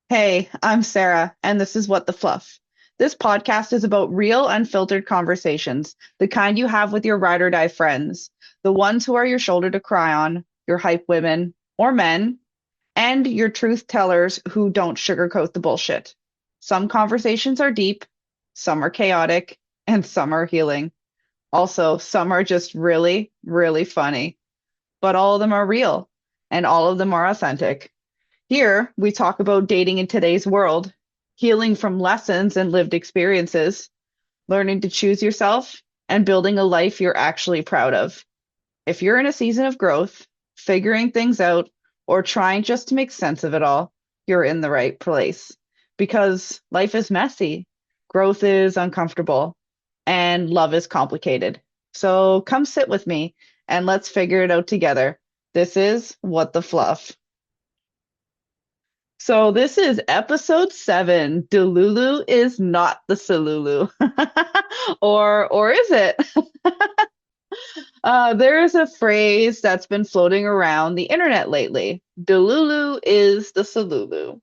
Hey, I'm Sarah, and this is What the Fluff. This podcast is about real, unfiltered conversations, the kind you have with your ride or die friends, the ones who are your shoulder to cry on, your hype women or men, and your truth tellers who don't sugarcoat the bullshit. Some conversations are deep, some are chaotic, and some are healing. Also, some are just really, really funny, but all of them are real, and all of them are authentic. Here, we talk about dating in today's world, healing from lessons and lived experiences, learning to choose yourself, and building a life you're actually proud of. If you're in a season of growth, figuring things out, or trying just to make sense of it all, you're in the right place. Because life is messy, growth is uncomfortable, and love is complicated. So come sit with me and let's figure it out together. This is What the Fluff. So this is episode 7. Delulu is not the Selulu. Or is it? There is a phrase that's been floating around the internet lately. Delulu is the Selulu.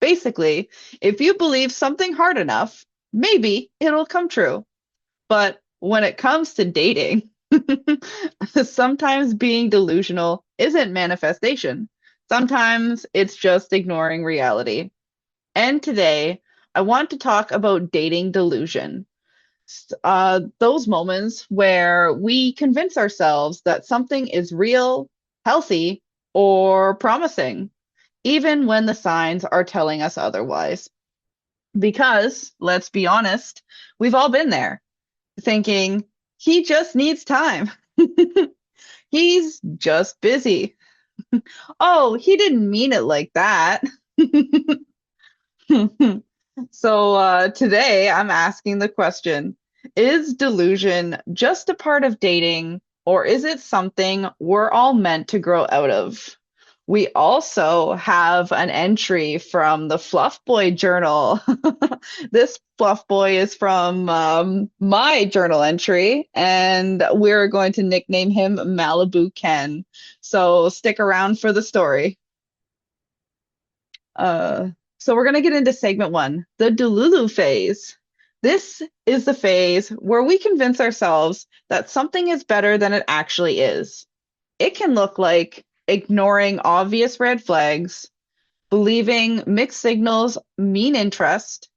Basically, if you believe something hard enough, maybe it'll come true. But when it comes to dating, sometimes being delusional isn't manifestation. Sometimes it's just ignoring reality. And today, I want to talk about dating delusion. Those moments where we convince ourselves that something is real, healthy, or promising, even when the signs are telling us otherwise. Because, let's be honest, we've all been there, thinking, he just needs time. He's just busy. Oh, he didn't mean it like that. So today I'm asking the question, is delusion just a part of dating, or is it something we're all meant to grow out of? We also have an entry from the Fluff Boy journal. This Fluff Boy is from my journal entry, and we're going to nickname him Malibu Ken. So stick around for the story. Uh, so we're going to get into segment 1, the Delulu phase. This is the phase where we convince ourselves that something is better than it actually is. It can look like ignoring obvious red flags, believing mixed signals mean interest,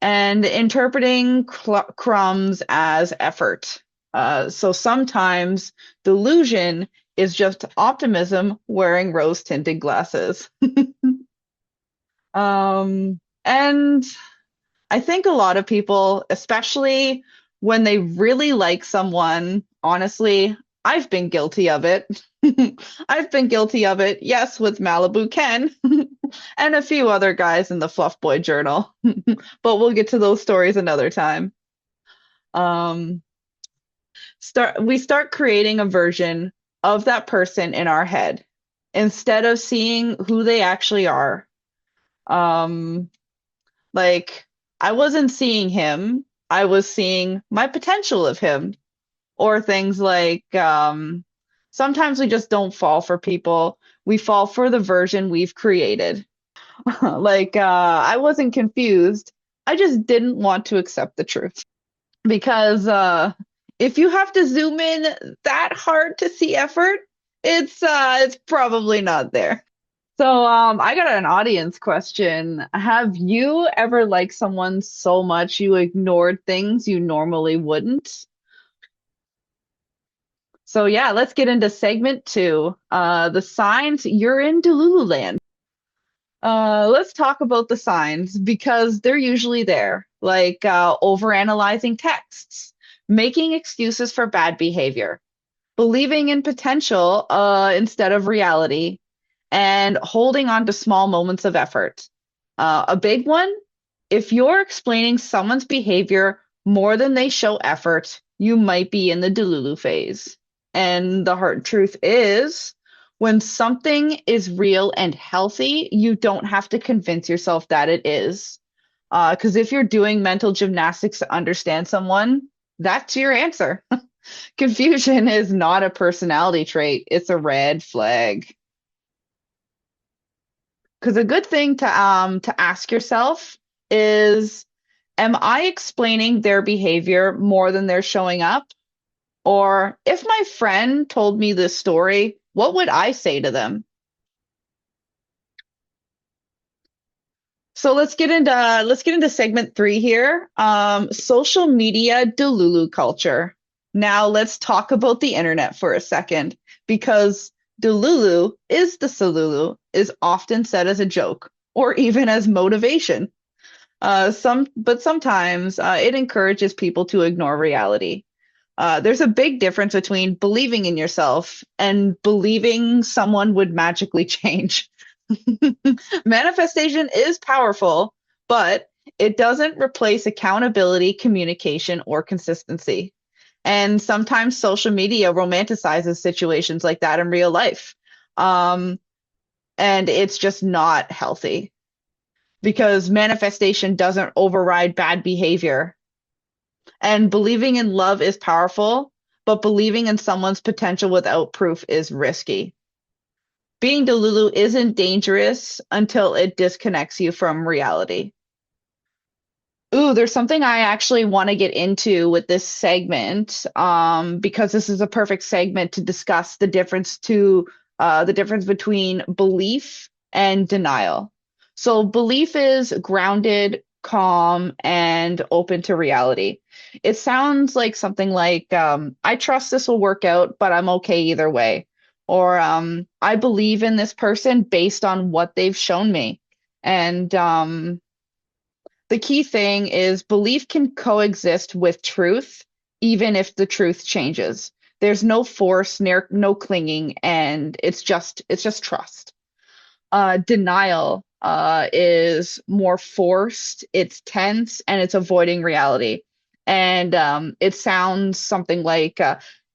and interpreting crumbs as effort. So sometimes delusion is just optimism wearing rose tinted glasses. And I think a lot of people, especially when they really like someone, honestly, I've been guilty of it. I've been guilty of it, yes, with Malibu Ken and a few other guys in the Fluff Boy Journal. But we'll get to those stories another time. Um, we start creating a version of that person in our head instead of seeing who they actually are. Um, Like, I wasn't seeing him, I was seeing my potential of him. Or things like sometimes we just don't fall for people. We fall for the version we've created. I wasn't confused. I just didn't want to accept the truth. Because if you have to zoom in that hard to see effort, it's probably not there. So I got an audience question. Have you ever liked someone so much you ignored things you normally wouldn't? So yeah, let's get into segment 2. The signs you're in Delulu land. Let's talk about the signs because they're usually there, like overanalyzing texts, making excuses for bad behavior, believing in potential instead of reality, and holding on to small moments of effort. A big one, if you're explaining someone's behavior more than they show effort, you might be in the Delulu phase. And the hard truth is, when something is real and healthy, you don't have to convince yourself that it is. Because if you're doing mental gymnastics to understand someone, that's your answer. Confusion is not a personality trait, it's a red flag. Because a good thing to ask yourself is, am I explaining their behavior more than they're showing up? Or if my friend told me this story, what would I say to them? So let's get into segment three here. Social media Delulu culture. Now let's talk about the internet for a second, because Delulu is the Selulu is often said as a joke or even as motivation. But sometimes it encourages people to ignore reality. There's a big difference between believing in yourself and believing someone would magically change. Manifestation is powerful, but it doesn't replace accountability, communication, or consistency. And sometimes social media romanticizes situations like that in real life. Um, and it's just not healthy because manifestation doesn't override bad behavior. And believing in love is powerful, but believing in someone's potential without proof is risky. Being Delulu isn't dangerous until it disconnects you from reality. Ooh, there's something I actually want to get into with this segment, because this is a perfect segment to discuss the difference between belief and denial. So belief is grounded, calm, and open to reality. It sounds like something like, I trust this will work out, but I'm okay either way. Or I believe in this person based on what they've shown me. And the key thing is belief can coexist with truth, even if the truth changes. There's no force, no clinging, and it's just trust. Denial is more forced, it's tense, and it's avoiding reality. And it sounds something like,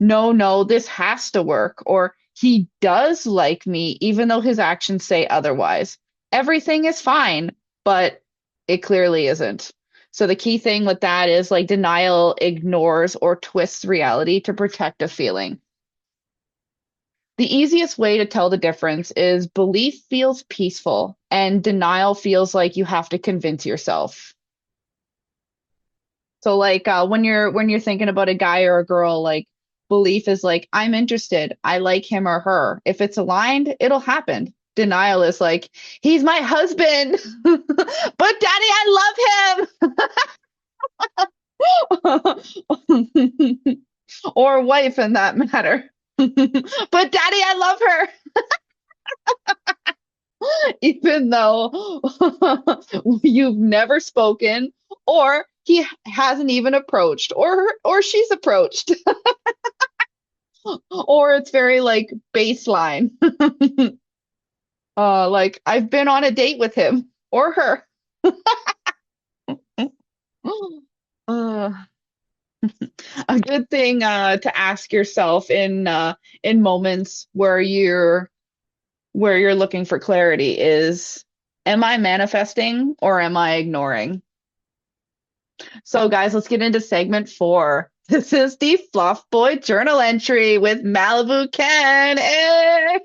no, no, this has to work, or he does like me, even though his actions say otherwise. Everything is fine, but it clearly isn't. So the key thing with that is like denial ignores or twists reality to protect a feeling. The easiest way to tell the difference is belief feels peaceful and denial feels like you have to convince yourself. So like when you're thinking about a guy or a girl, like belief is like, I'm interested, I like him or her. If it's aligned, it'll happen. Denial is like, he's my husband, but daddy, I love him. Or wife in that matter. But daddy, I love her. Even though you've never spoken or he hasn't even approached or she's approached or it's very like baseline. Like I've been on a date with him or her. uh, a good thing to ask yourself in moments where you're looking for clarity is, am I manifesting or am I ignoring? So, guys, let's get into segment four. This is the Fluff Boy journal entry with Malibu Ken. Eh?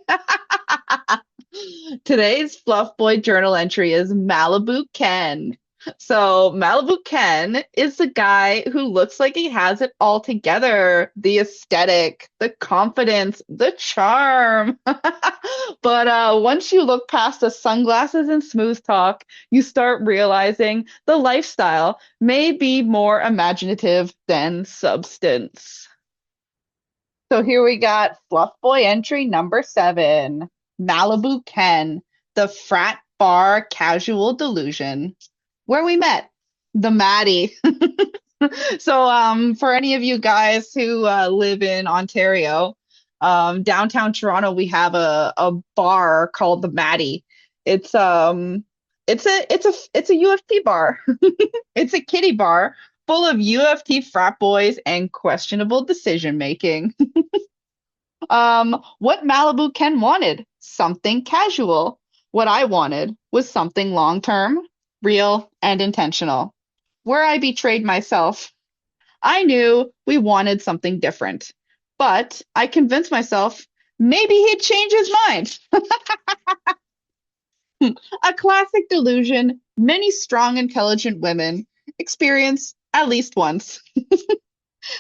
Today's Fluff Boy journal entry is Malibu Ken. So, Malibu Ken is the guy who looks like he has it all together, the aesthetic, the confidence, the charm. But once you look past the sunglasses and smooth talk, you start realizing the lifestyle may be more imaginative than substance. So here we got Fluff Boy entry number seven, Malibu Ken, the frat bar casual delusion, where we met, the Maddie. So for any of you guys who live in Ontario, downtown Toronto, we have a bar called the Maddie. It's a U of T bar. It's a kiddie bar full of U of T frat boys and questionable decision making. What Malibu Ken wanted? Something casual. What I wanted was something long term, real, and intentional. Where I betrayed myself. I knew we wanted something different, but I convinced myself maybe he'd change his mind. A classic delusion many strong, intelligent women experience at least once.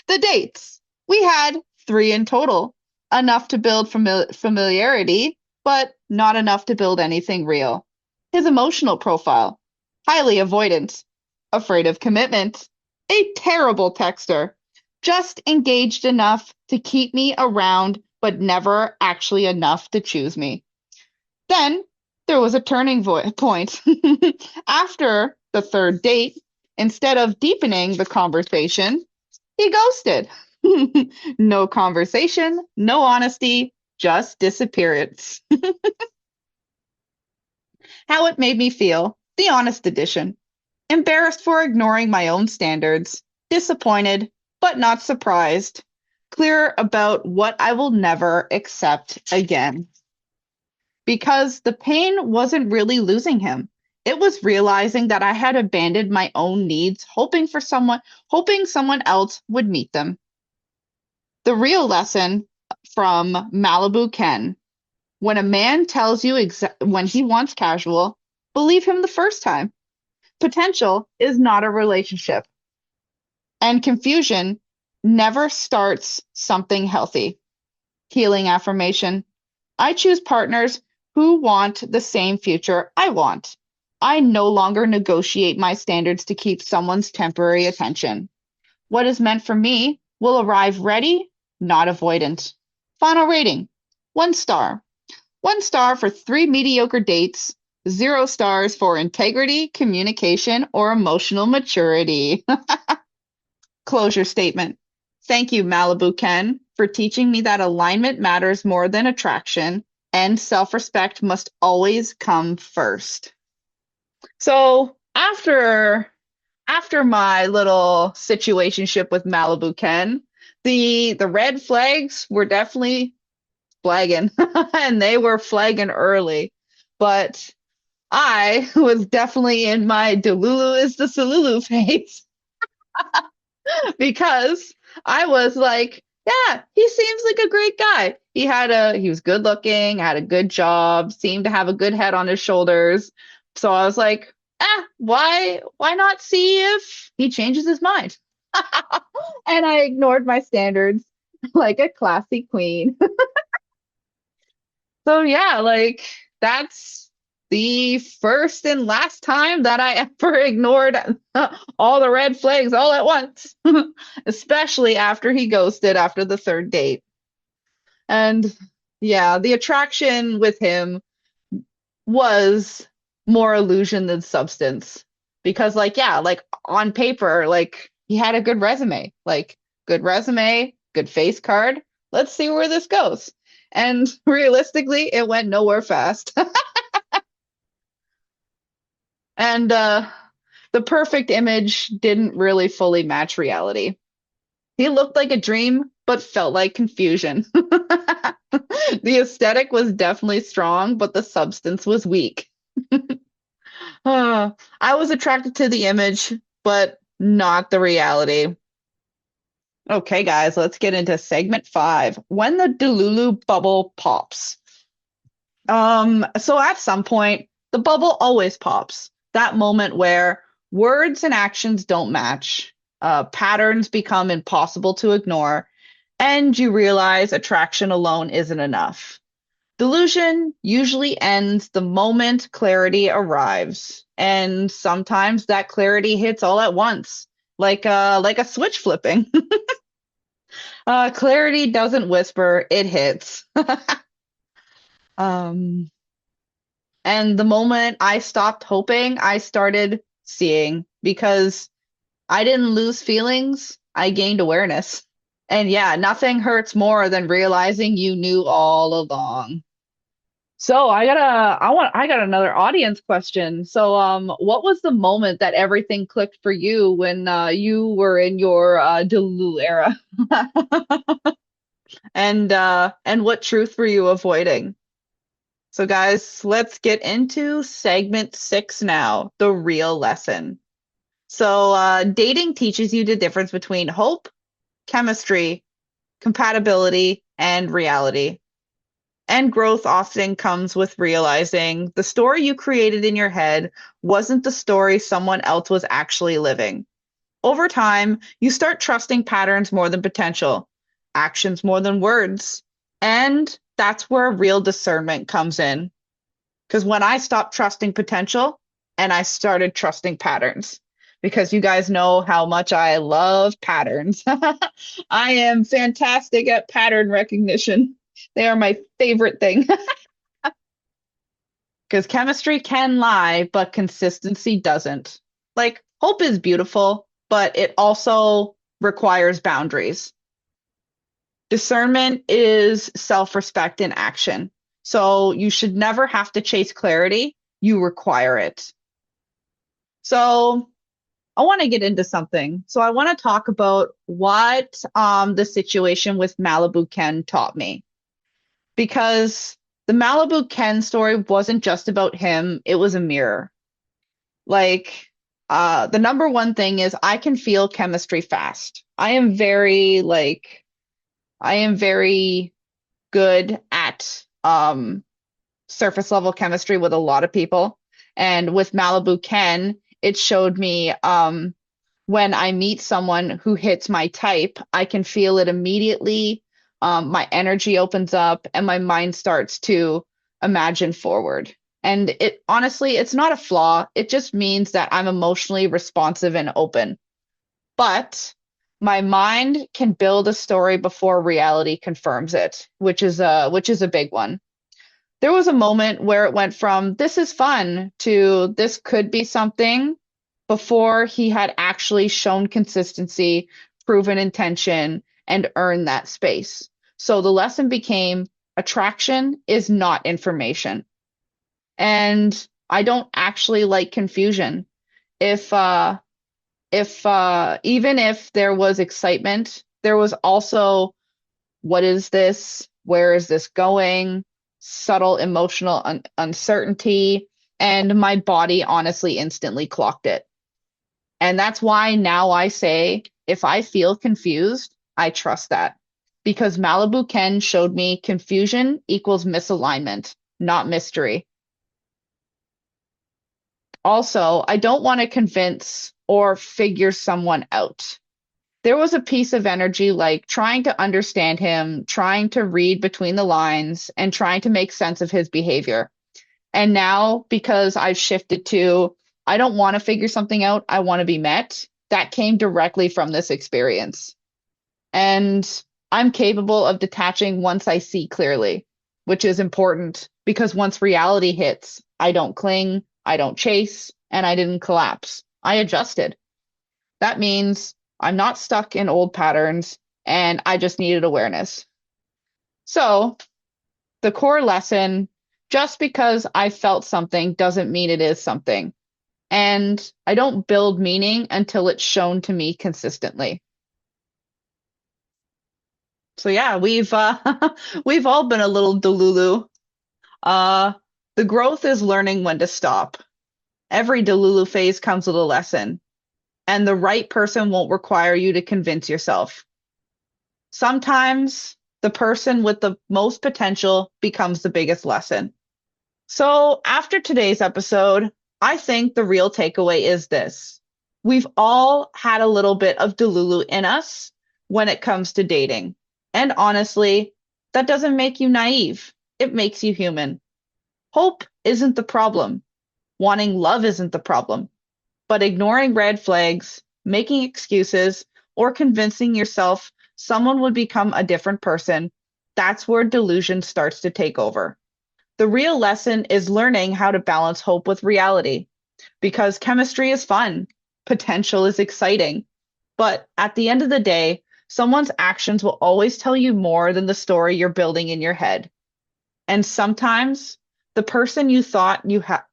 The dates. We had three in total, enough to build familiarity, but not enough to build anything real. His emotional profile. Highly avoidant, afraid of commitment, a terrible texter, just engaged enough to keep me around, but never actually enough to choose me. Then there was a turning point. After the third date, instead of deepening the conversation, he ghosted. No conversation, no honesty, just disappearance. How it made me feel, the honest edition. Embarrassed for ignoring my own standards, disappointed, but not surprised, clear about what I will never accept again. Because the pain wasn't really losing him. It was realizing that I had abandoned my own needs, hoping someone else would meet them. The real lesson from Malibu Ken. When a man tells you when he wants casual, believe him the first time. Potential is not a relationship, and confusion never starts something healthy. Healing affirmation. I choose partners who want the same future I want. I no longer negotiate my standards to keep someone's temporary attention. What is meant for me will arrive ready, not avoidant. Final rating 1 star. 1 star for three mediocre dates, 0 stars for integrity, communication, or emotional maturity. Closure statement. Thank you, Malibu Ken, for teaching me that alignment matters more than attraction and self-respect must always come first. So after my little situationship with Malibu Ken, the red flags were definitely flagging and they were flagging early. But I was definitely in my Delulu is the Selulu phase because I was like, yeah, he seems like a great guy. He was good looking, had a good job, seemed to have a good head on his shoulders. So I was like, why not see if he changes his mind? And I ignored my standards like a classy queen. So yeah, like that's the first and last time that I ever ignored all the red flags all at once, especially after he ghosted after the third date. And yeah, the attraction with him was more illusion than substance. Because like yeah, like on paper, like he had a good resume. Like good resume, good face card. Let's see where this goes. And realistically, it went nowhere fast. And the perfect image didn't really fully match reality. He looked like a dream, but felt like confusion. The aesthetic was definitely strong, but the substance was weak. I was attracted to the image, but not the reality. Okay, guys, let's get into segment 5. When the Delulu bubble pops. So at some point, the bubble always pops. That moment where words and actions don't match, patterns become impossible to ignore, and you realize attraction alone isn't enough. Delusion usually ends the moment clarity arrives, and sometimes that clarity hits all at once, like a switch flipping. Clarity doesn't whisper, it hits. Um, and the moment I stopped hoping, I started seeing because I didn't lose feelings, I gained awareness. And yeah, nothing hurts more than realizing you knew all along. So I got another audience question. So what was the moment that everything clicked for you when you were in your Delulu era? And what truth were you avoiding? So guys, let's get into segment 6 now, the real lesson. So dating teaches you the difference between hope, chemistry, compatibility, and reality. And growth often comes with realizing the story you created in your head wasn't the story someone else was actually living. Over time, you start trusting patterns more than potential, actions more than words. And that's where real discernment comes in. Because when I stopped trusting potential and I started trusting patterns, because you guys know how much I love patterns. I am fantastic at pattern recognition. They are my favorite thing. Because chemistry can lie, but consistency doesn't. Like, hope is beautiful, but it also requires boundaries. Discernment is self respect in action. So you should never have to chase clarity, you require it. So I want to get into something. So I want to talk about what the situation with Malibu Ken taught me. Because the Malibu Ken story wasn't just about him, it was a mirror. Like, the number one thing is I can feel chemistry fast. I am very good at surface level chemistry with a lot of people. And with Malibu Ken, it showed me when I meet someone who hits my type, I can feel it immediately. My energy opens up and my mind starts to imagine forward. And it honestly, it's not a flaw. It just means that I'm emotionally responsive and open. But my mind can build a story before reality confirms it, which is a big one. There was a moment where it went from this is fun to this could be something before he had actually shown consistency, proven intention, and earned that space. So the lesson became attraction is not information. And I don't actually like confusion. If even if there was excitement, there was also what is this? Where is this going? Subtle emotional uncertainty. And my body honestly instantly clocked it. And that's why now I say if I feel confused, I trust that. Because Malibu Ken showed me confusion equals misalignment, not mystery. Also, I don't want to convince or figure someone out. There was a piece of energy like trying to understand him, trying to read between the lines, and trying to make sense of his behavior. And now, because I've shifted to, I don't want to figure something out, I want to be met, that came directly from this experience. And I'm capable of detaching once I see clearly, which is important because once reality hits, I don't cling, I don't chase, and I didn't collapse. I adjusted. That means I'm not stuck in old patterns and I just needed awareness. So, the core lesson just because I felt something doesn't mean it is something. And I don't build meaning until it's shown to me consistently. So yeah, we've all been a little delulu. Uh the growth is learning when to stop. Every delulu phase comes with a lesson, and the right person won't require you to convince yourself. Sometimes the person with the most potential becomes the biggest lesson. So, after today's episode, I think the real takeaway is this. We've all had a little bit of Delulu in us when it comes to dating. And honestly, that doesn't make you naive, it makes you human. Hope isn't the problem, wanting love isn't the problem, but ignoring red flags, making excuses, or convincing yourself someone would become a different person, that's where delusion starts to take over. The real lesson is learning how to balance hope with reality because chemistry is fun, potential is exciting. But at the end of the day, someone's actions will always tell you more than the story you're building in your head. And sometimes the person you thought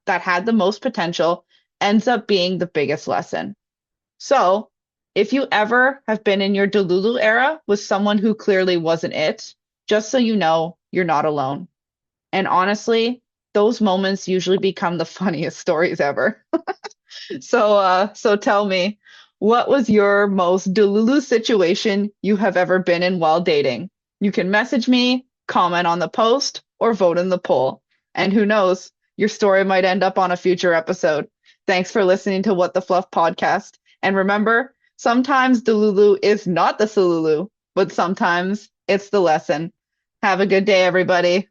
that had the most potential ends up being the biggest lesson. So, if you ever have been in your Delulu era with someone who clearly wasn't it, just so you know, you're not alone. And honestly, those moments usually become the funniest stories ever. So tell me, what was your most Delulu situation you have ever been in while dating? You can message me, comment on the post, or vote in the poll. And who knows, your story might end up on a future episode. Thanks for listening to What the Fluff podcast. And remember, sometimes Delulu is not the Selulu, but sometimes it's the lesson. Have a good day, everybody.